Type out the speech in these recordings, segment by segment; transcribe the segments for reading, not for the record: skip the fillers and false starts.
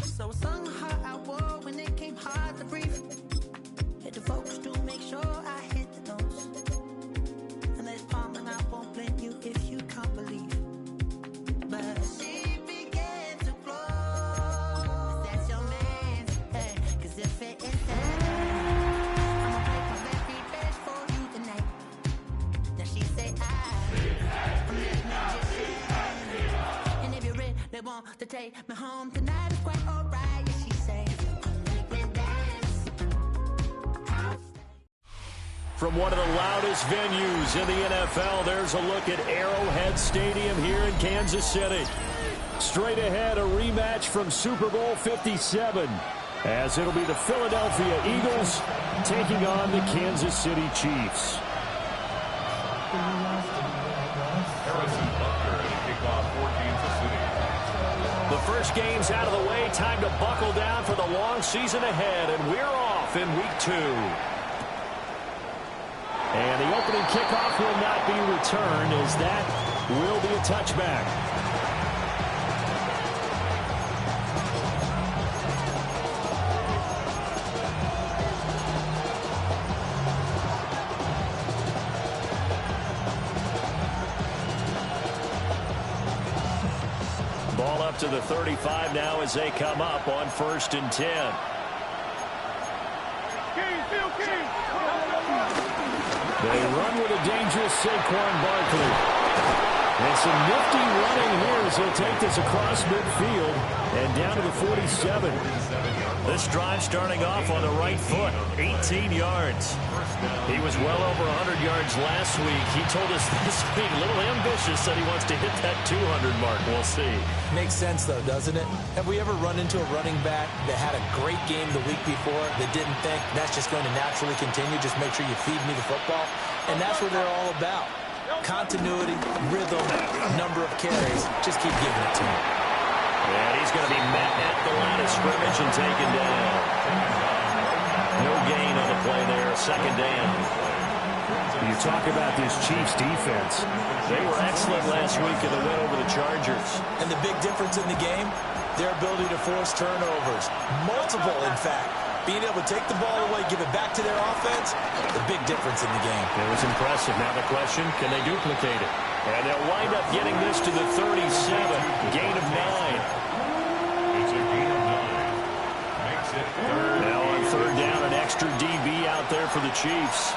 So I sung her out war when it came hard to breathe. Hit the folks to make sure I hit the notes. And there's palm and I won't blame you if you can't believe. But she began to flow. That's your man, hey, 'cause if it is that, I'ma break my very best for you tonight. Now she say I'm this magician. And if you really want to take me home tonight, it's quite alright. Yeah, she say, make me dance. From one of the loudest venues in the NFL, there's a look at Arrowhead Stadium here in Kansas City. Straight ahead, a rematch from Super Bowl 57, as it'll be the Philadelphia Eagles taking on the Kansas City Chiefs. The first game's out of the way. Time to buckle down for the long season ahead, and we're off in week 2. And the opening kickoff will not be returned, as that will be a touchback. Ball up to the 35 now as they come up on 1st and 10. They run with a dangerous Saquon Barkley. And some nifty running here as they'll take this across midfield and down to the 47. This drive starting off on the right foot, 18 yards. He was well over 100 yards last week. He told us this week, a little ambitious, said he wants to hit that 200 mark. We'll see. Makes sense, though, doesn't it? Have we ever run into a running back that had a great game the week before that didn't think that's just going to naturally continue? Just make sure you feed me the football. And that's what they're all about. Continuity, rhythm, number of carries. Just keep giving it to him. And he's going to be met at the line of scrimmage and taken down. No gain on the play there. 2nd down. You talk about this Chiefs defense. They were excellent last week in the win over the Chargers. And the big difference in the game, their ability to force turnovers. Multiple, in fact. Being able to take the ball away, give it back to their offense, the big difference in the game. It was impressive. Now the question, can they duplicate it? And they'll wind up getting this to the 37. Gain of 9. It's a gain of 9. Makes it 3rd. Now on 3rd down, an extra DB out there for the Chiefs.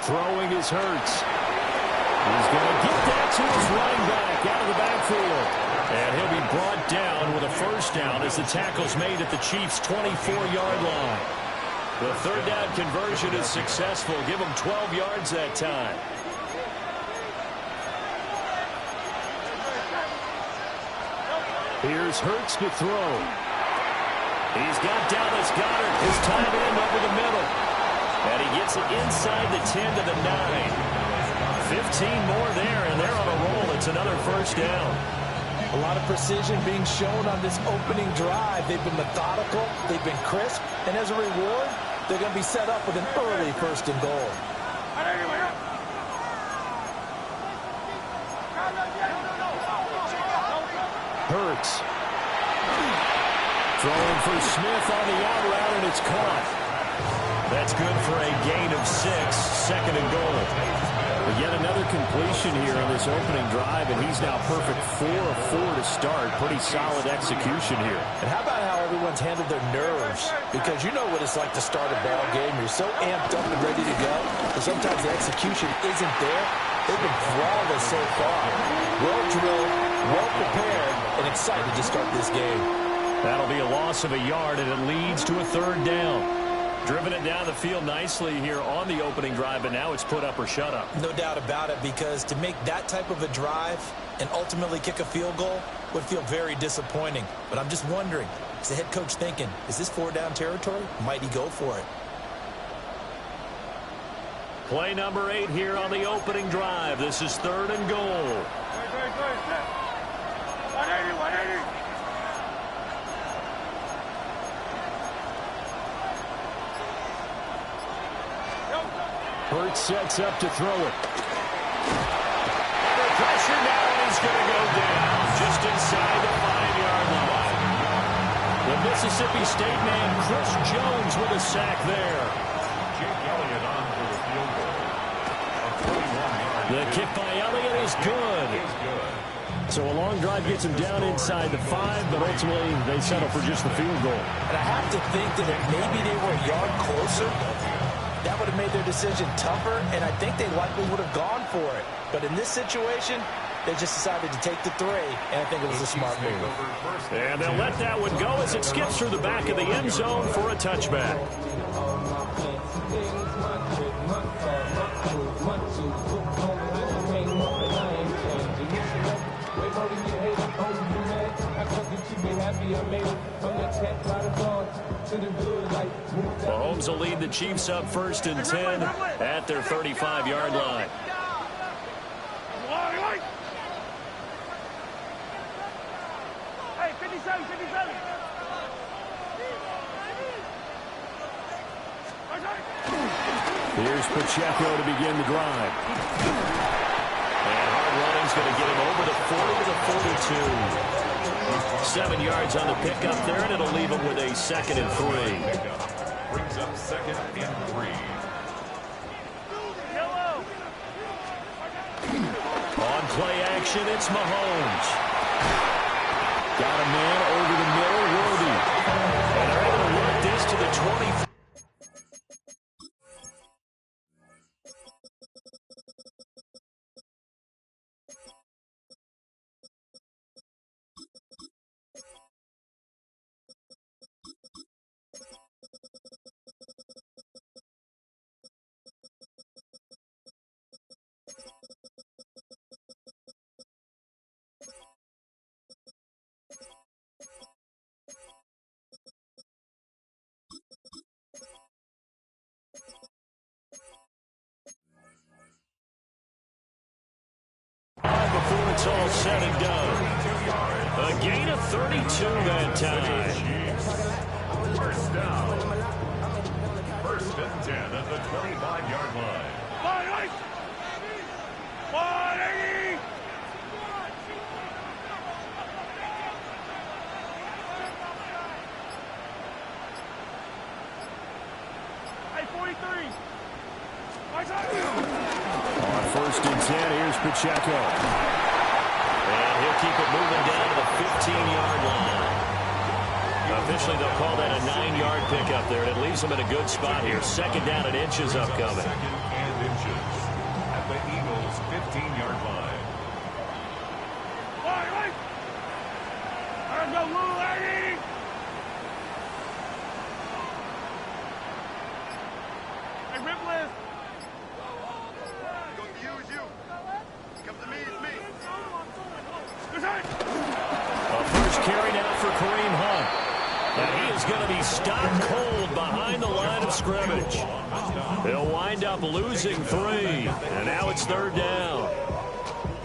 Throwing is Hurts. He's going to get that to his running back out of the backfield. And he'll be brought down with a 1st down as the tackle's made at the Chiefs' 24-yard line. The 3rd down conversion is successful. Give them 12 yards that time. Here's Hurts to throw. He's got Dallas Goedert, his tight end, over the middle. And he gets it inside the 10 to the 9. 15 more there, and they're on a roll. It's another 1st down. A lot of precision being shown on this opening drive. They've been methodical. They've been crisp. And as a reward, they're going to be set up with an early 1st and goal. Hurts. Throwing for Smith on the out route, and it's caught. That's good for a gain of 6, 2nd and goal. But yet another completion here on this opening drive, and he's now perfect 4 of 4 to start. Pretty solid execution here. And how about how everyone's handled their nerves? Because you know what it's like to start a ball game. You're so amped up and ready to go, but sometimes the execution isn't there. They've been flawless so far. Well drilled, well prepared, and excited to start this game. That'll be a loss of a yard, and it leads to a 3rd down. Driven it down the field nicely here on the opening drive, but now it's put up or shut up. No doubt about it, because to make that type of a drive and ultimately kick a field goal would feel very disappointing. But I'm just wondering, is the head coach thinking, is this 4-down territory? Might he go for it? Play number 8 here on the opening drive. This is 3rd and goal. 180. Hurts sets up to throw it. Under pressure now, he's going to go down. Mississippi State man Chris Jones with a sack there. Jake Elliott on for the field goal. The kick by Elliott is good. So a long drive gets him down inside the 5, but ultimately they settle for just the field goal. And I have to think that if maybe they were a yard closer, that would have made their decision tougher, and I think they likely would have gone for it. But in this situation, they just decided to take the 3, and I think it was a smart move. And they'll let that one go as it skips through the back of the end zone for a touchback. Mahomes will lead the Chiefs up 1st and 10 at their 35-yard line. Hey, 57, 57. Here's Pacheco to begin the drive. And hard running's going to get him over the 40 to the 42. 7 yards on the pickup there, and it'll leave him with a 2nd and 3. Brings up 2nd and 3. On play action, it's Mahomes. Got a man over the middle, Worthy. And they're able to work this to the 20. Before it's all said and done. A gain of 32 that time. First down. 1st and 10 at the 25-yard line. 180! Hey, 43! On 1st and 10, here's Pacheco. And he'll keep it moving down to the 15-yard line. Officially, they'll call that a 9-yard pickup there. It leaves them in a good spot here. 2nd down and inches upcoming. 2nd and inches at the Eagles' 15-yard line. Wait! Let's go, little lady! Hey, Ripley! A first carry now for Kareem Hunt. And he is going to be stopped cold behind the line of scrimmage. They'll wind up losing 3. And now it's 3rd down.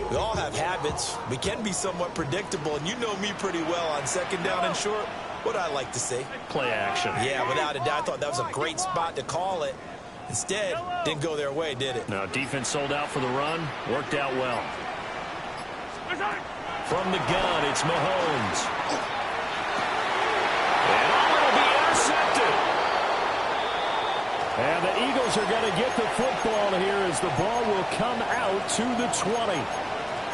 We all have habits. We can be somewhat predictable, and you know me pretty well on 2nd down and short. What I like to say? Play action. Yeah, without a doubt, I thought that was a great spot to call it. Instead, didn't go their way, did it? Now, defense sold out for the run. Worked out well. From the gun, it's Mahomes. And it'll be intercepted. And the Eagles are going to get the football here as the ball will come out to the 20.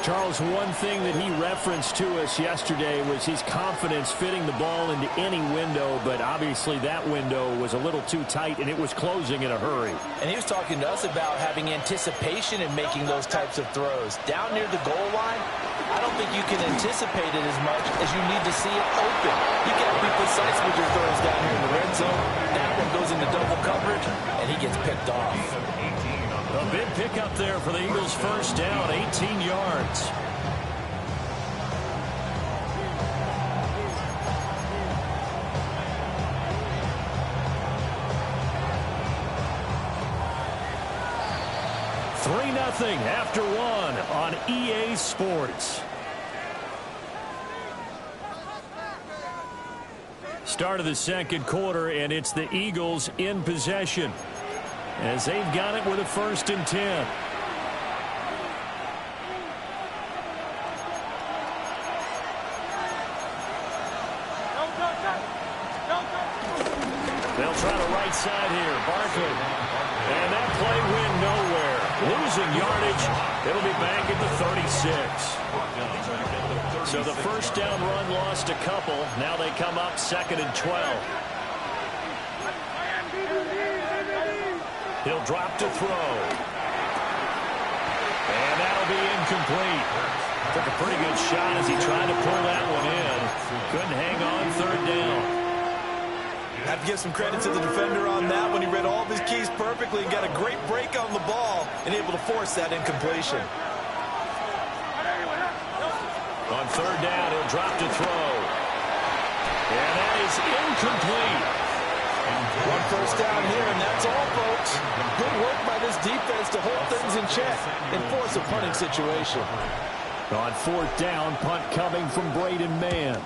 Charles, one thing that he referenced to us yesterday was his confidence fitting the ball into any window, but obviously that window was a little too tight, and it was closing in a hurry. And he was talking to us about having anticipation in making those types of throws. Down near the goal line, I don't think you can anticipate it as much as you need to see it open. You got to be precise with your throws down here in the red zone. That one goes into double coverage, and he gets picked off. A big pickup there for the Eagles' first down, 18 yards. Nothing after 1 on EA Sports. Start of the 2nd quarter, and it's the Eagles in possession as they've got it with a 1st and 10. Go! They'll try the right side here. Barkley. And that play went nowhere. Losing yardage. It'll be back at the 36. So the first down run lost a couple. Now they come up 2nd and 12. He'll drop to throw. And that'll be incomplete. Took a pretty good shot as he tried to pull that one in. Couldn't hang on 3rd down. Have to give some credit to the defender on that one. He read all of his keys perfectly and got a great break on the ball and able to force that incompletion. On 3rd down, he'll drop to throw. And that is incomplete. One first down here, and that's all, folks. Good work by this defense to hold things in check and force a punting situation. On 4th down, punt coming from Braden Mann.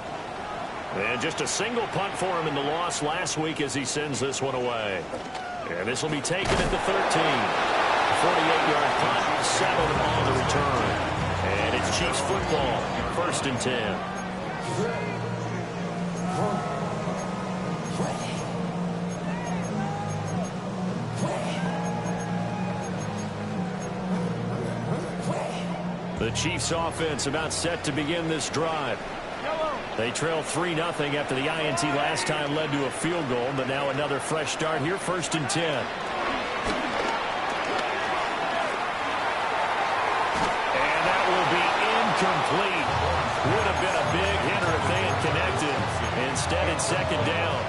And just a single punt for him in the loss last week as he sends this one away. And this will be taken at the 13. 48-yard punt, 7 on the return. And it's Chiefs football, 1st and 10. The Chiefs offense about set to begin this drive. They trail 3-0 after the INT last time led to a field goal, but now another fresh start here, 1st and 10. And that will be incomplete. Would have been a big hitter if they had connected. Instead, it's 2nd down.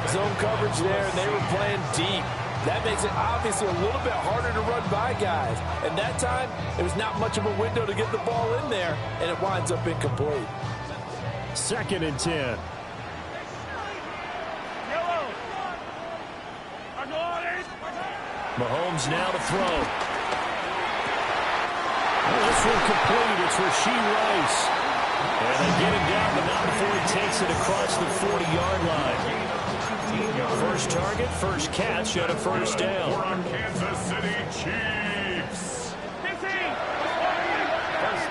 Zone coverage there, and they were playing deep. That makes it obviously a little bit harder to run by guys. And that time, there was not much of a window to get the ball in there, and it winds up incomplete. 2nd and 10. Mahomes now to throw. Oh, this one complete. It's Rashee Rice. And they get him down, but not before he takes it across the 40-yard line. First target, first catch at a first down. For our Kansas City Chiefs. 1st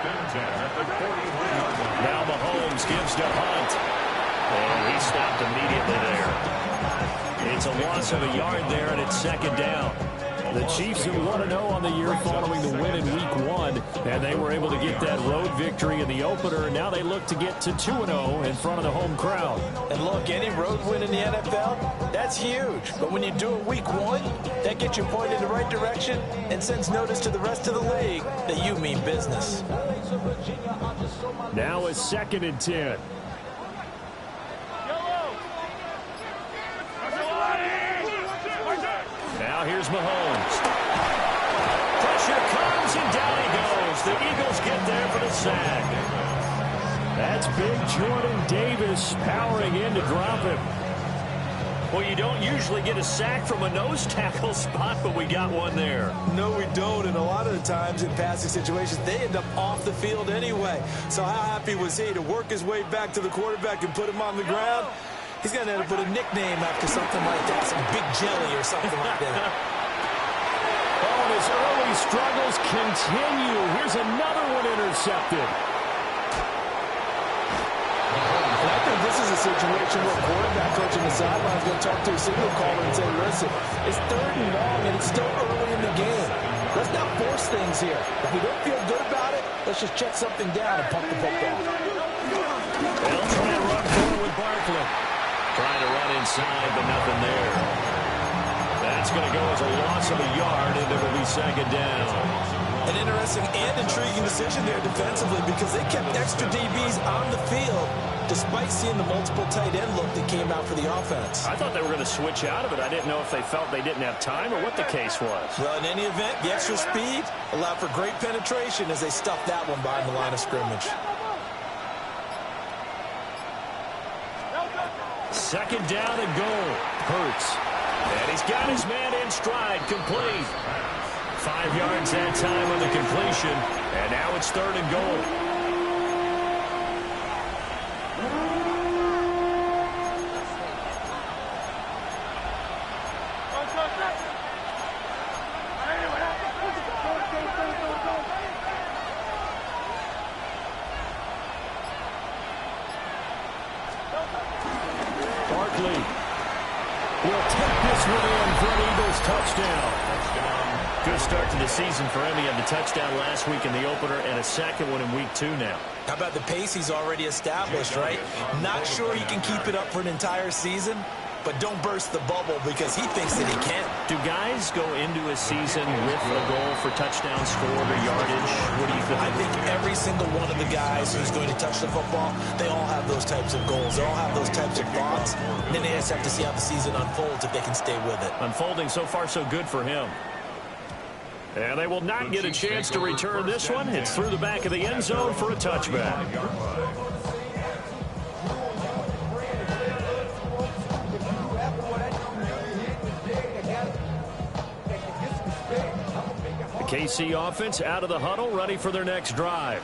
and 10 at the 41-yard line. Now Mahomes gives to Hunt. And he stopped immediately there. It's a loss of a yard there, and it's 2nd down. The Chiefs are 1-0 on the year following the win in Week 1, and they were able to get that road victory in the opener, and now they look to get to 2-0 in front of the home crowd. And look, any road win in the NFL, that's huge. But when you do it Week 1, that gets you pointed in the right direction and sends notice to the rest of the league that you mean business. Now it's 2nd and 10. Now here's Mahomes. Pressure comes, and down he goes. The Eagles get there for the sack. That's big Jordan Davis powering in to drop him. Well, you don't usually get a sack from a nose tackle spot, but we got one there. No, we don't, and a lot of the times in passing situations, they end up off the field anyway. So how happy was he to work his way back to the quarterback and put him on the ground? He's going to end up with a nickname after something like that, some Big Jelly or something like that. Oh, and his early struggles continue. Here's another one intercepted. And I think this is a situation where quarterback coach on the sideline is going to talk to a signal caller and say, listen, it's 3rd and long and it's still early in the game. Let's not force things here. If we don't feel good about it, let's just check something down and pump the football. They'll try and run forward with Barkley. Trying to run inside, but nothing there. That's going to go as a loss of a yard, and it will be 2nd down. An interesting and intriguing decision there defensively because they kept extra DBs on the field despite seeing the multiple tight end look that came out for the offense. I thought they were going to switch out of it. I didn't know if they felt they didn't have time or what the case was. Well, in any event, the extra speed allowed for great penetration as they stuffed that one behind the line of scrimmage. 2nd down and goal. Hurts. And he's got his man in stride. Complete. 5 yards that time on the completion. And now it's 3rd and goal. will take this one in for an Eagles touchdown. Good start to the season for him. He had the touchdown last week in the opener and a second one in week 2 now. How about the pace he's already established, right? Not sure he can keep it up for an entire season, but don't burst the bubble because he thinks that he can. Do guys go into a season with a goal for touchdown scored or yardage? What do you think? I think every single one of the guys who's going to touch the football, they all have those types of goals. They all have those types of thoughts. And then they just have to see how the season unfolds if they can stay with it. Unfolding so far so good for him. And they will not get a chance to return this one. It's through the back of the end zone for a touchback. KC offense out of the huddle, ready for their next drive.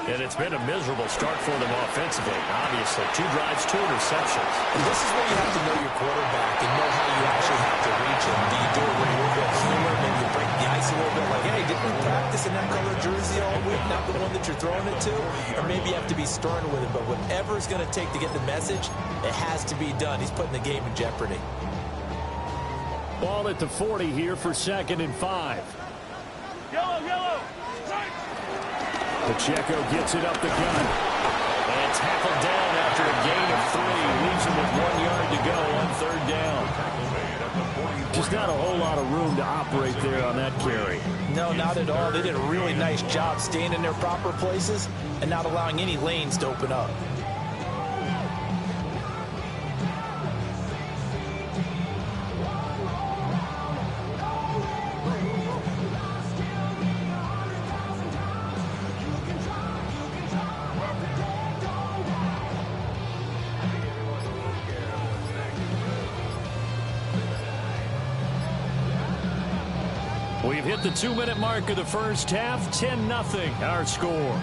And it's been a miserable start for them offensively. Obviously, 2 drives, 2 interceptions. And this is where you have to know your quarterback and know how you actually have to reach him. Do you do it with a little bit of humor? Maybe you break the ice a little bit like, hey, didn't we practice in that color jersey all week, not the one that you're throwing it to? Or maybe you have to be stern with him. But whatever it's going to take to get the message, it has to be done. He's putting the game in jeopardy. Ball at the 40 here for 2nd and 5. Yellow. Pacheco gets it up the gun. And tackled down after a gain of 3. Leaves him with 1 yard to go on 3rd down. Just not a whole lot of room to operate there on that carry. No, not at all. They did a really nice job staying in their proper places and not allowing any lanes to open up. We've hit the 2-minute mark of the first half. 10-0 our score.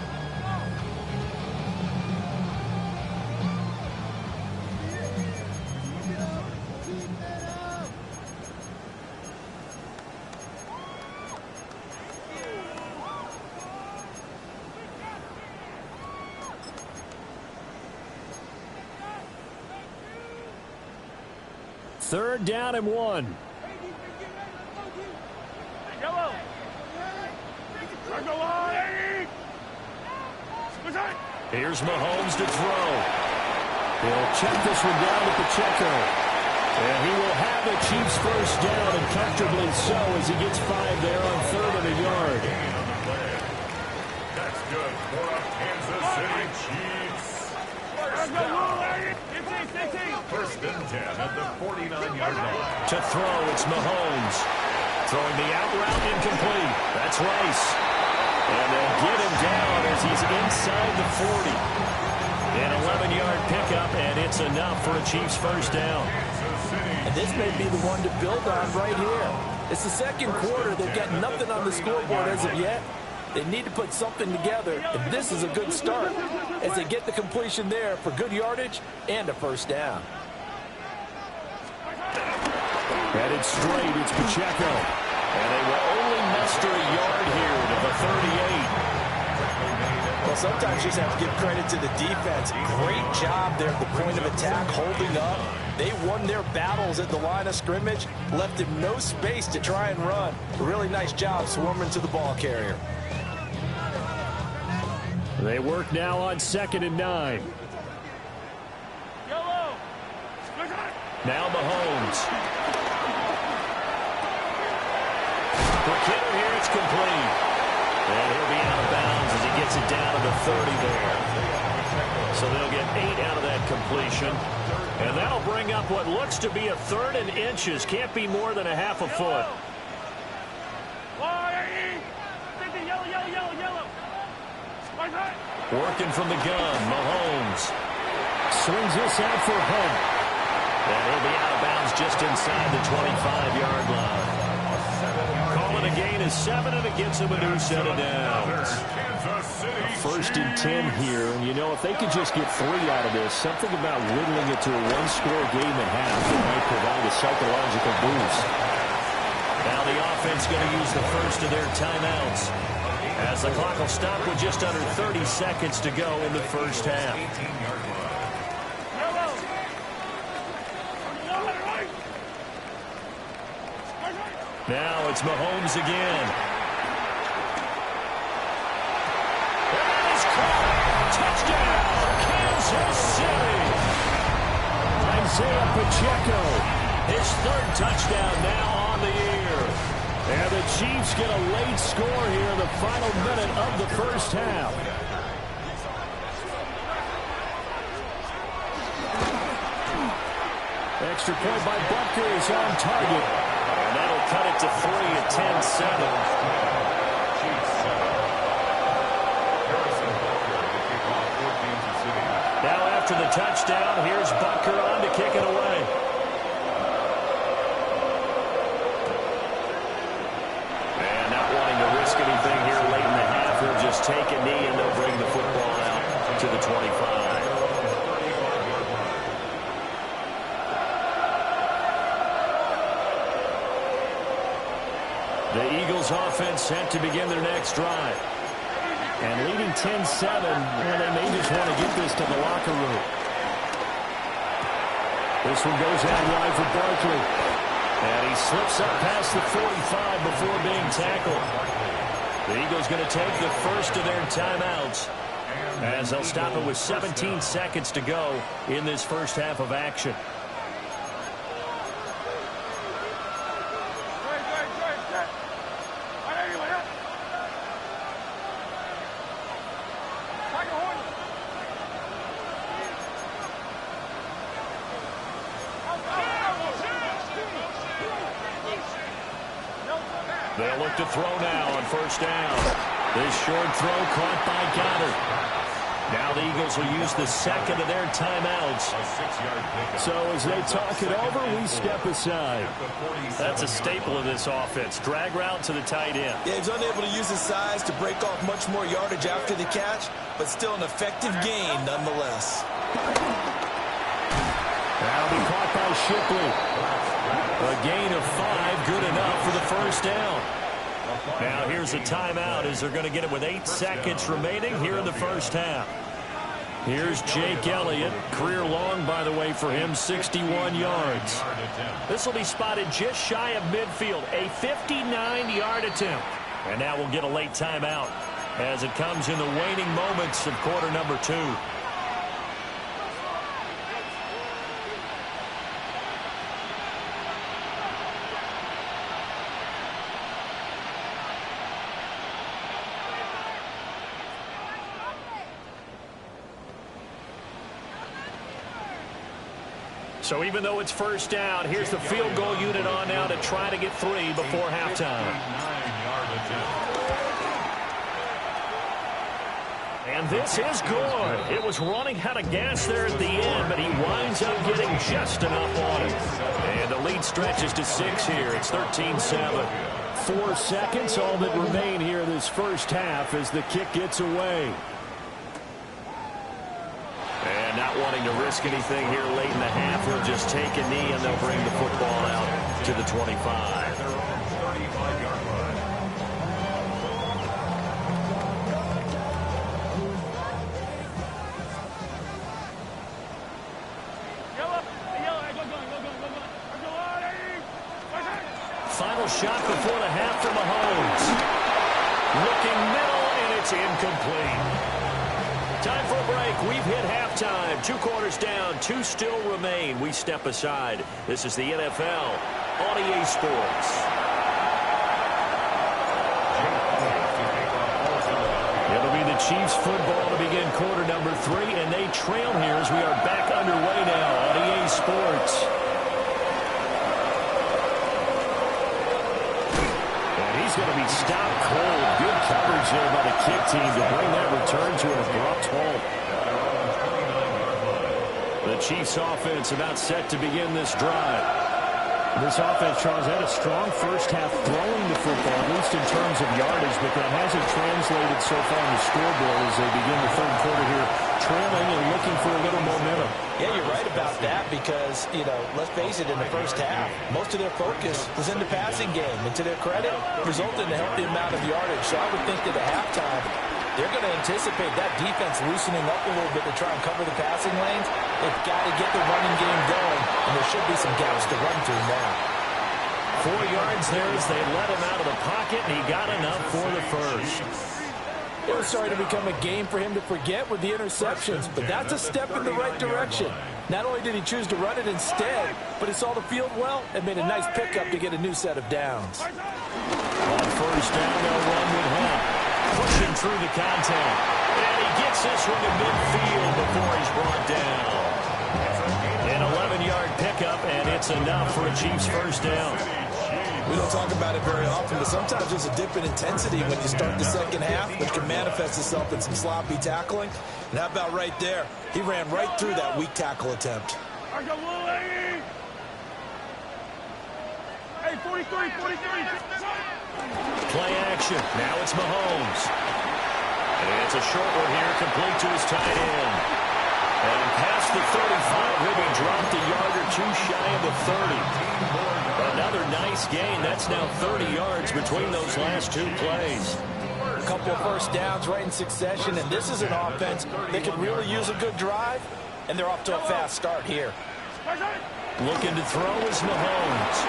Third down and 1. Here's Mahomes to throw. He'll check this one down to Pacheco. And he will have the Chiefs first down, and comfortably so as he gets 5 there on 3rd and a yard. That's good for the Kansas City Chiefs. First and 10 at the 49-yard line. To throw, it's Mahomes. Throwing the out route incomplete. That's Rice. And they'll get him down as he's inside the 40. An 11-yard pickup, and it's enough for a Chiefs first down. And this may be the one to build on right here. It's the second quarter. They've got nothing on the scoreboard as of yet. They need to put something together, and this is a good start as they get the completion there for good yardage and a first down. Headed straight, it's Pacheco. And they will only muster a yard here to the 38. Well, sometimes you just have to give credit to the defense. Great job there at the point of attack, holding up. They won their battles at the line of scrimmage, left him no space to try and run. A really nice job swarming to the ball carrier. They work now on 2nd and 9. Now Mahomes. For Kittle here, it's complete. And he'll be out of bounds as he gets it down to the 30 there. So they'll get 8 out of that completion. And that'll bring up what looks to be a 3rd and inches. Can't be more than a half a foot. Working from the gun, Mahomes. Swings this out for Hunt. And he'll be out of bounds just inside the 25-yard line. Calling a gain of 7, and it gets him a new set of downs. First and 10 here, and you know, if they could just get 3 out of this, something about whittling it to a 1-score game at half that might provide a psychological boost. Now the offense going to use the first of their timeouts, as the clock will stop with just under 30 seconds to go in the first half. Now it's Mahomes again. And that is caught. Touchdown, Kansas City. Isaiah Pacheco, his third touchdown now on the year. And the Chiefs get a late score here in the final minute of the first half. Extra point by Butker is on target. And that'll cut it to 3 at 10-7. Now after the touchdown, here's Butker on to kick it away. And not wanting to risk anything here late in the half, he'll just take a knee and they'll bring the football out to the 25. The Eagles offense set to begin their next drive. And leading 10-7, well, they may just want to get this to the locker room. This one goes out wide for Barkley. And he slips up past the 45 before being tackled. The Eagles going to take the first of their timeouts, as they'll stop it with 17 seconds to go in this first half of action. They'll look to throw now on first down. This short throw caught by Goddard. Now the Eagles will use the second of their timeouts. So as they talk it over, we step aside. That's a staple of this offense. Drag route to the tight end. Yeah, he's unable to use his size to break off much more yardage after the catch, but still an effective gain nonetheless. That'll be caught by Shipley. A gain of 5, good enough for the first down. Now here's a timeout as they're going to get it with 8 seconds remaining here in the first half. Here's Jake Elliott. Career long, by the way, for him, 61 yards. This will be spotted just shy of midfield, a 59-yard attempt. And now we'll get a late timeout as it comes in the waning moments of quarter number 2. So even though it's first down, here's the field goal unit on now to try to get 3 before halftime. And this is good. It was running out of gas there at the end, but he winds up getting just enough on it. And the lead stretches to 6 here. It's 13-7. 4 seconds, all that remain here this first half as the kick gets away. And not wanting to risk anything here late in the half, he'll just take a knee and they'll bring the football out to the 25. Final shot before the half for Mahomes. Looking middle, and it's incomplete. Time for a break. We've hit halftime. 2 quarters down. 2 still remain. We step aside. This is the NFL on EA Sports. It'll be the Chiefs football to begin quarter number 3, and they trail here as we are back underway now on EA Sports. He's going to be stopped cold. Good coverage there by the kick team to bring that return to an abrupt halt. The Chiefs offense about set to begin this drive. This offense, Charles, had a strong first half throwing the football, at least in terms of yardage, but that hasn't translated so far on the scoreboard as they begin the third quarter here, trailing and looking for a little momentum. Yeah, you're right about that because, let's face it, in the first half, most of their focus was in the passing game. And to their credit, resulted in a healthy amount of yardage. So I would think that at halftime, they're going to anticipate that defense loosening up a little bit to try and cover the passing lanes. They've got to get the running game going, and there should be some gaps to run through now. 4 yards there as they let him out of the pocket, and he got enough for the first. It was starting to become a game for him to forget with the interceptions, but that's a step in the right direction. Not only did he choose to run it instead, but he saw the field well and made a nice pickup to get a new set of downs. On first down, they'll run with him. Pushing through the contact. And he gets this one to midfield before he's brought down. An 11-yard pickup, and it's enough for a Chiefs first down. We don't talk about it very often, but sometimes there's a dip in intensity when you start the second half, which can manifest itself in some sloppy tackling. And how about right there? He ran right through that weak tackle attempt. Hey, 43. Play action. Now it's Mahomes. And it's a short one here, complete to his tight end. And past the 35, he'll be dropped a yard or two shy of the 30. Another nice gain. That's now 30 yards between those last two plays. A couple of first downs right in succession, and this is an offense that could really use a good drive, and they're off to a fast start here. Looking to throw is Mahomes.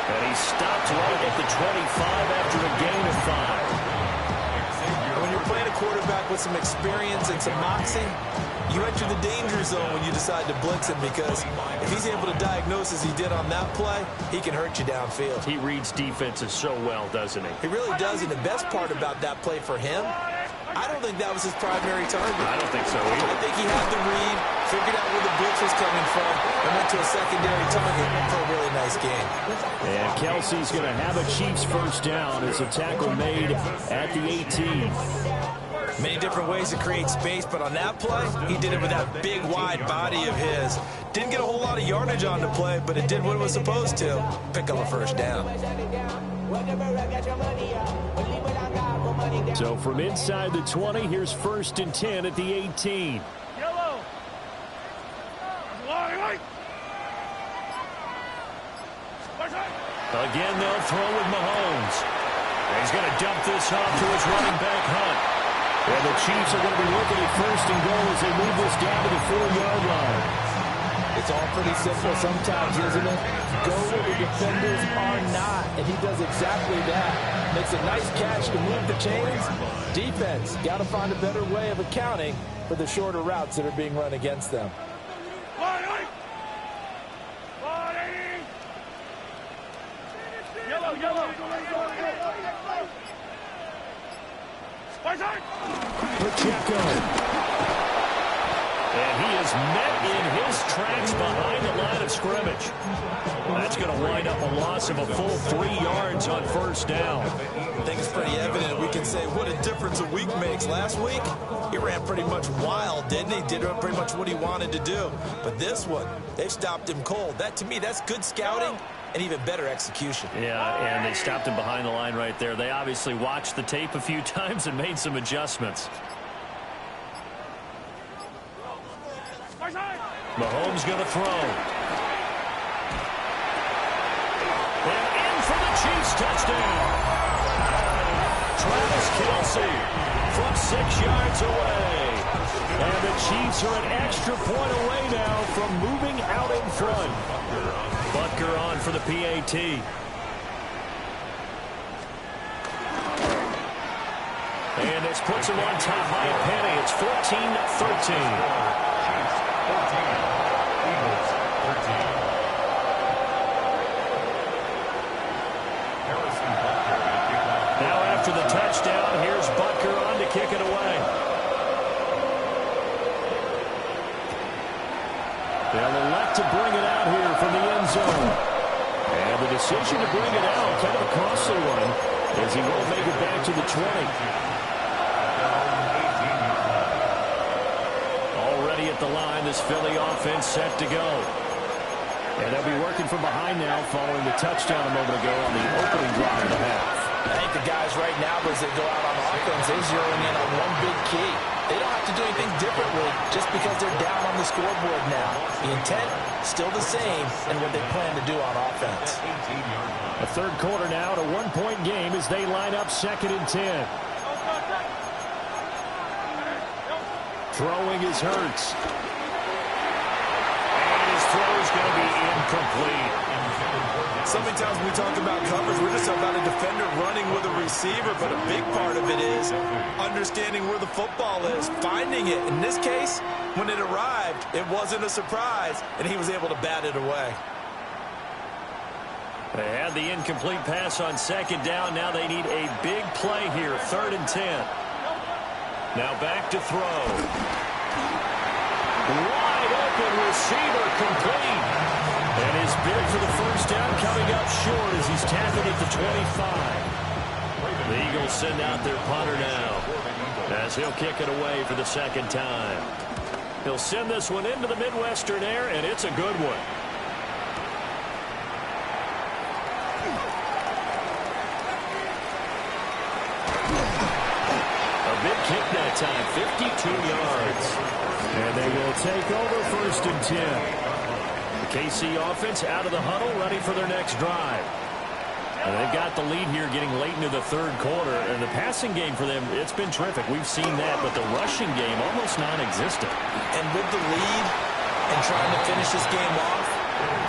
And he stopped right at the 25 after a gain of 5. When you're playing a quarterback with some experience and some moxie, you enter the danger zone when you decide to blitz him, because if he's able to diagnose as he did on that play, he can hurt you downfield. He reads defenses so well, doesn't he? He really does, and the best part about that play for him, I don't think that was his primary target. I don't think so either. I think he had the read, figured out where the blitz was coming from, and went to a secondary target for a really nice game. And Kelsey's going to have a Chiefs first down as a tackle made at the 18. Many different ways to create space, but on that play, he did it with that big, wide body of his. Didn't get a whole lot of yardage on the play, but it did what it was supposed to. Pick up a first down. So from inside the 20, here's 1st and 10 at the 18. Yellow. Again, they'll throw with Mahomes. And he's going to dump this off to his running back, Hunt. And the Chiefs are going to be looking at 1st and goal as they move this down to the 4-yard line. It's all pretty simple sometimes, isn't it? Go where the defenders are not, and he does exactly that. Makes a nice catch to move the chains. Defense, got to find a better way of accounting for the shorter routes that are being run against them. Pacheco. And he is met in his tracks behind the line of scrimmage. That's going to wind up a loss of a full 3 yards on first down. I think it's pretty evident. We can say what a difference a week makes. Last week, he ran pretty much wild, didn't he? Did pretty much what he wanted to do. But this one, they stopped him cold. That, to me, that's good scouting and even better execution. Yeah, and they stopped him behind the line right there. They obviously watched the tape a few times and made some adjustments. Mahomes going to throw. And in for the Chiefs touchdown. Travis Kelce from 6 yards away. And the Chiefs are an extra point away now from moving out in front. Butker on for the PAT. And this puts him on top by a penny. It's 14-13. Now after the touchdown, here's Butker on to kick it away. They'll elect to bring it out here from the end zone. And the decision to bring it out, kind of a costly one, as he won't make it back to the 20. Already at the line, this Philly offense set to go. And they'll be working from behind now following the touchdown a moment ago on the opening drive of the half. I think the guys right now, as they go out on offense, they're zeroing in on one big key. They don't have to do anything differently just because they're down on the scoreboard now. The intent, still the same, and what they plan to do on offense. A third quarter now, a 1-point game as they line up 2nd and 10. Throwing is Hurts. And his throw is going to be incomplete. So many times when we talk about coverage, we're just about a defender running with a receiver, but a big part of it is understanding where the football is, finding it. In this case, when it arrived, it wasn't a surprise, and he was able to bat it away. They had the incomplete pass on second down. Now they need a big play here, 3rd and 10. Now back to throw. Wide open receiver, complete. And his bid for the first down coming up short as he's tackled at the 25. The Eagles send out their punter now as he'll kick it away for the second time. He'll send this one into the Midwestern air, and it's a good one. A big kick that time, 52 yards. And they will take over 1st and 10. The KC offense out of the huddle, ready for their next drive. And they've got the lead here getting late into the 3rd quarter. And the passing game for them, it's been terrific. We've seen that, but the rushing game almost non-existent. And with the lead and trying to finish this game off,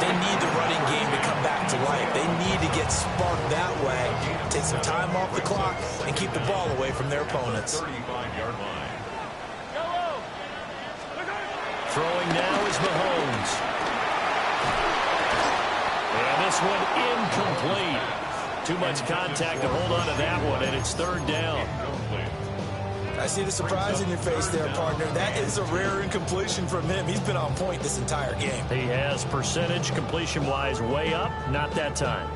they need the running game to come back to life. They need to get sparked that way, take some time off the clock, and keep the ball away from their opponents. 35-yard line. Throwing now is Mahomes. And this one incomplete. Too much contact to hold on to that one, and it's 3rd down. I see the surprise in your face there, partner. That is a rare incompletion from him. He's been on point this entire game. He has percentage completion-wise way up, not that time.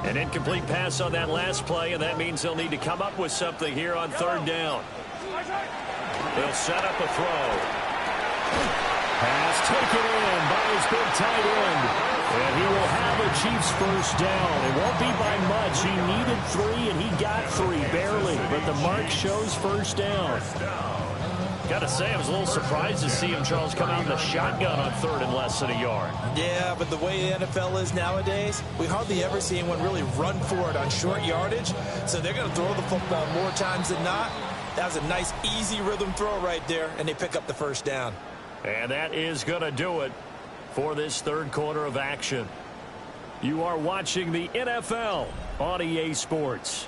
An incomplete pass on that last play, and that means they'll need to come up with something here on 3rd down. They'll set up a throw. Pass taken in by his big tight end. And he will have a Chiefs first down. It won't be by much. He needed 3, and he got 3, barely. But the mark shows first down. Got to say, I was a little surprised to see him, Charles, come out in the shotgun on 3rd and less than a yard. Yeah, but the way the NFL is nowadays, we hardly ever see anyone really run for it on short yardage. So they're going to throw the football more times than not. That was a nice, easy rhythm throw right there, and they pick up the first down. And that is going to do it for this 3rd quarter of action. You are watching the NFL on EA Sports.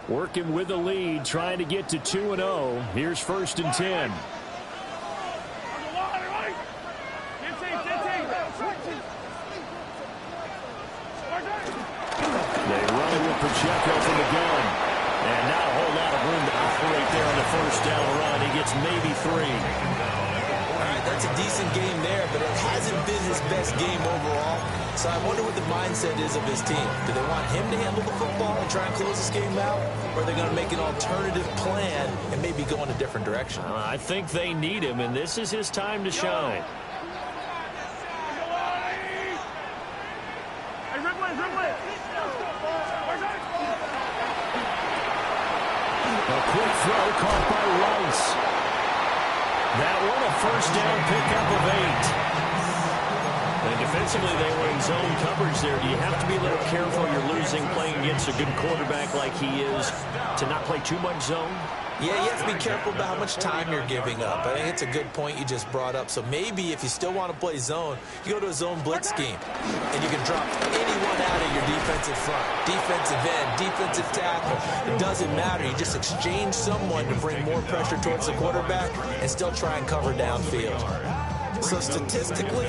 Working with the lead, trying to get to 2-0. Here's 1st and 10. They run it with Pacheco from the gun. And not a whole lot of room to operate there on the first down run. He gets maybe 3. All right, that's a decent game there, but it hasn't been his best game overall. So I wonder what the mindset is of his team. Do they want him to handle the football and try and close this game out? Or are they going to make an alternative plan and maybe go in a different direction? I think they need him, and this is his time to shine. A quick throw caught by Rice. That one a first down pickup of 8. And defensively, they were in zone coverage there. Do you have to be a little careful? You're losing playing against a good quarterback like he is to not play too much zone? Yeah, you have to be careful about how much time you're giving up. I think it's a good point you just brought up. So maybe if you still want to play zone, you go to a zone blitz scheme. And you can drop anyone out of your defensive front. Defensive end, defensive tackle. It doesn't matter. You just exchange someone to bring more pressure towards the quarterback and still try and cover downfield. So statistically,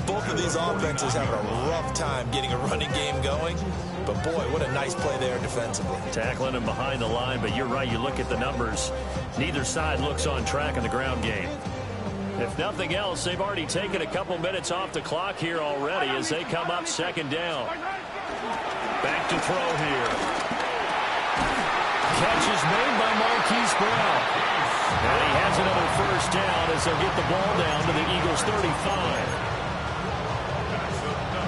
both of these offenses have a rough time getting a running game going. But, boy, what a nice play there defensively. Tackling him behind the line, but you're right. You look at the numbers. Neither side looks on track in the ground game. If nothing else, they've already taken a couple minutes off the clock here already as they come up second down. Back to throw here. Catch is made by Marquise Brown. And he has another first down as they'll get the ball down to the Eagles' 35.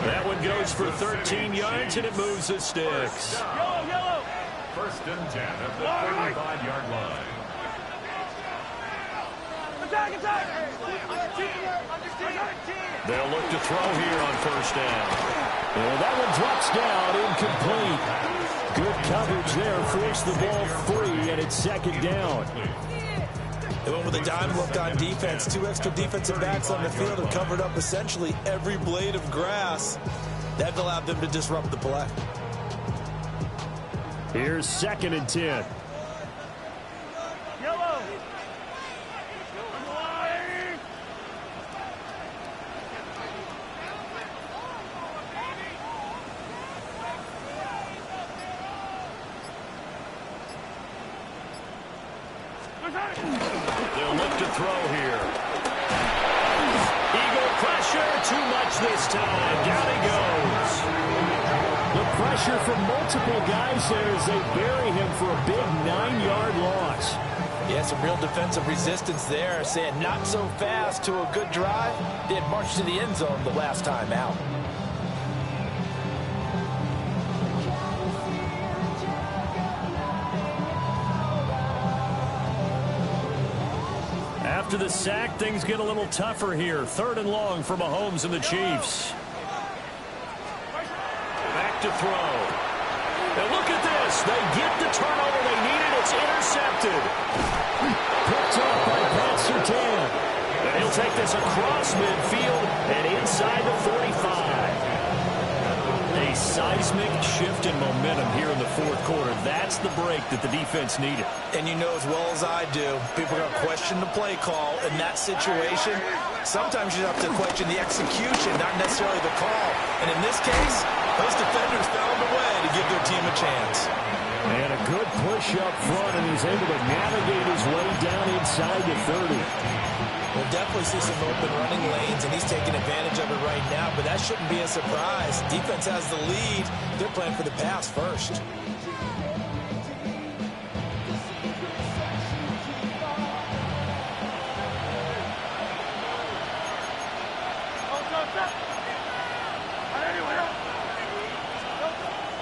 That one goes for 13 yards, and it moves the sticks. Yellow. First and 10 at the 35-yard line. Attack. They'll look to throw here on first down. And that one drops down, incomplete. Good coverage there, forced the ball free, and it's second down. They went with a dime look on defense. 2 extra defensive backs on the field and covered up essentially every blade of grass. That allowed them to disrupt the play. Here's second and 10. Yellow. They'll look to throw here. Eagle pressure, too much this time. Down he goes. The pressure from multiple guys there as they bury him for a big 9-yard loss. Yeah, some real defensive resistance there, saying not so fast to a good drive. They had marched to the end zone the last time out. After the sack, things get a little tougher here. 3rd and long for Mahomes and the Chiefs. Back to throw. And look at this. They get the turnover they needed. It's intercepted. Picked up by Pat Surtain. And he'll take this across midfield and inside the 45. A seismic shift in momentum here in the 4th quarter. That's the break that the defense needed. And you know as well as I do, people are going to question the play call in that situation. Sometimes you have to question the execution, not necessarily the call. And in this case, those defenders found a way to give their team a chance. And a good push up front, and he's able to navigate his way down inside the 30. We'll definitely see some open running lanes, and he's taking advantage of it right now, but that shouldn't be a surprise. Defense has the lead. They're playing for the pass first.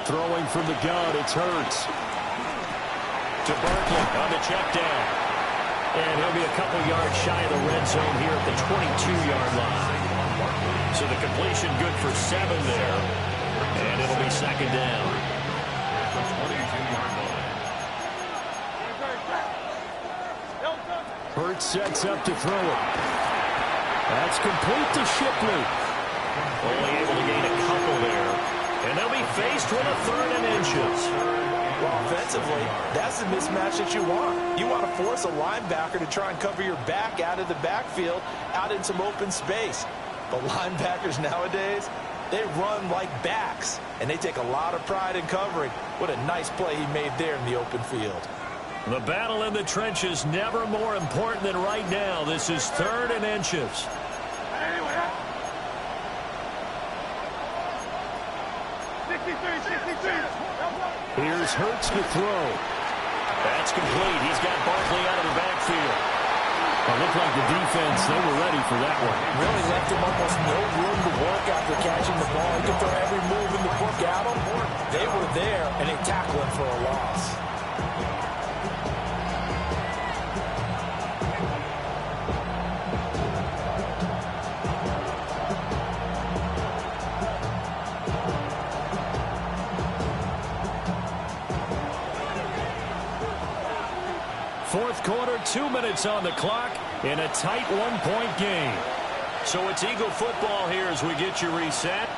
Throwing from the gun, it's Hurts. To Barkley on the check down. And he'll be a couple yards shy of the red zone here at the 22-yard line. So the completion good for 7 there. And it'll be second down. The 22-yard line. Hurts sets up to throw it. That's complete to Shipley. Only able to gain a couple there. And they'll be faced with a 3rd and inches. Well, offensively, that's the mismatch that you want. You want to force a linebacker to try and cover your back out of the backfield, out in some open space. But linebackers nowadays, they run like backs, and they take a lot of pride in covering. What a nice play he made there in the open field. The battle in the trenches never more important than right now. This is 3rd and inches. Here's Hurts to throw. That's complete. He's got Barkley out of the backfield. It looked like the defense, they were ready for that one. Really left him almost no room to work after catching the ball. He could throw every move in the book at him. They were there, and they tackled him for a loss. Fourth quarter, 2 minutes on the clock in a tight 1-point game. So it's Eagle football here as we get you reset.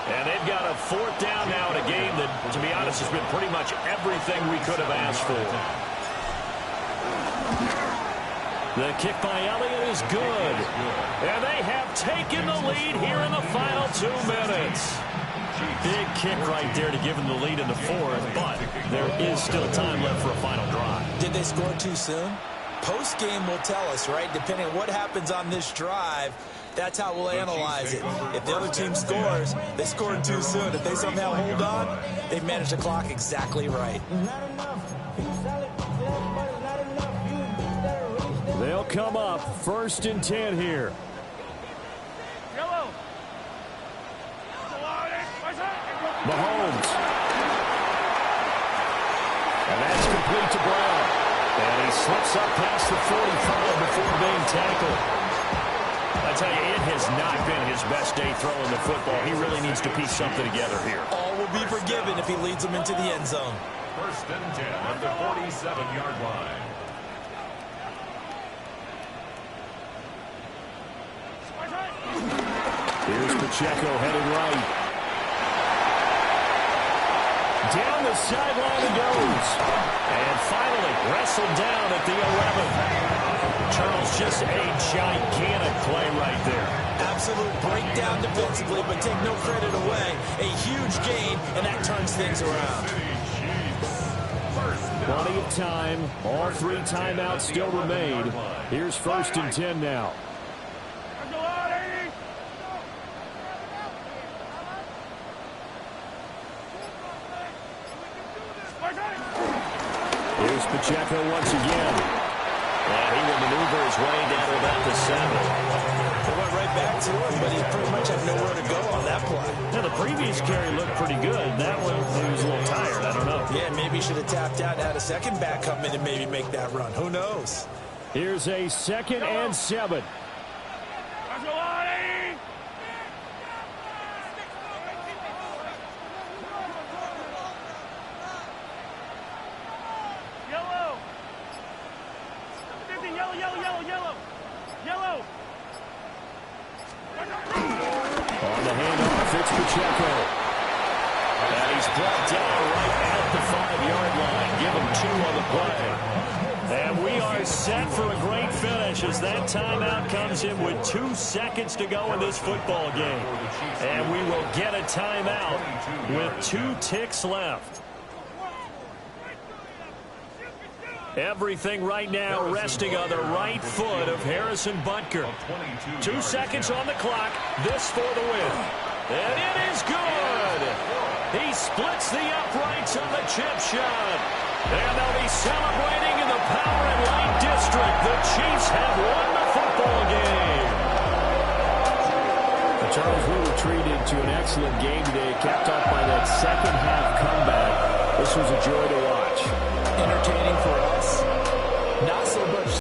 And they've got a 4th down now in a game that, to be honest, has been pretty much everything we could have asked for. The kick by Elliott is good. And they have taken the lead here in the final 2 minutes. Big kick right there to give them the lead in the 4th, but there is still time left for a final drive. Did they score too soon? Post-game will tell us, right? Depending on what happens on this drive, that's how we'll analyze it. If the other team scores, they scored too soon. If they somehow hold on, they've managed the clock exactly right. come up. 1st and 10 here. Mahomes. And that's complete to Brown. And he slips up past the 45 before being tackled. I tell you, it has not been his best day throwing the football. He really needs to piece something together here. All will be forgiven if he leads them into the end zone. 1st and 10 at the 47-yard line. Here's Pacheco headed right. Down the sideline he goes. And finally wrestled down at the 11. Charles, just a gigantic play right there. Absolute breakdown defensively, but take no credit away. A huge gain, and that turns things around. Plenty of time. All 3 timeouts still remain. Here's 1st and 10 now. Here's Pacheco once again. And he will maneuver his way down to about the 7. They went right back to him, but he pretty much had nowhere to go on that play. Now, the previous carry looked pretty good. That one, he was a little tired. I don't know. Yeah, maybe he should have tapped out and had a second back come in and maybe make that run. Who knows? Here's a 2nd and 7. On the handoff, it's Pacheco. And he's brought down right at the 5-yard line. Give him 2 on the play. And we are set for a great finish as that timeout comes in with 2 seconds to go in this football game. And we will get a timeout with 2 ticks left. Everything right now resting on the right foot of Harrison Butker. 2 seconds on the clock. This for the win. And it is good. He splits the uprights on the chip shot. And they'll be celebrating in the Power and Light District. The Chiefs have won the football game. Charles, we were treated to an excellent game today, capped off by that second half comeback. This was a joy to watch. Entertaining for us,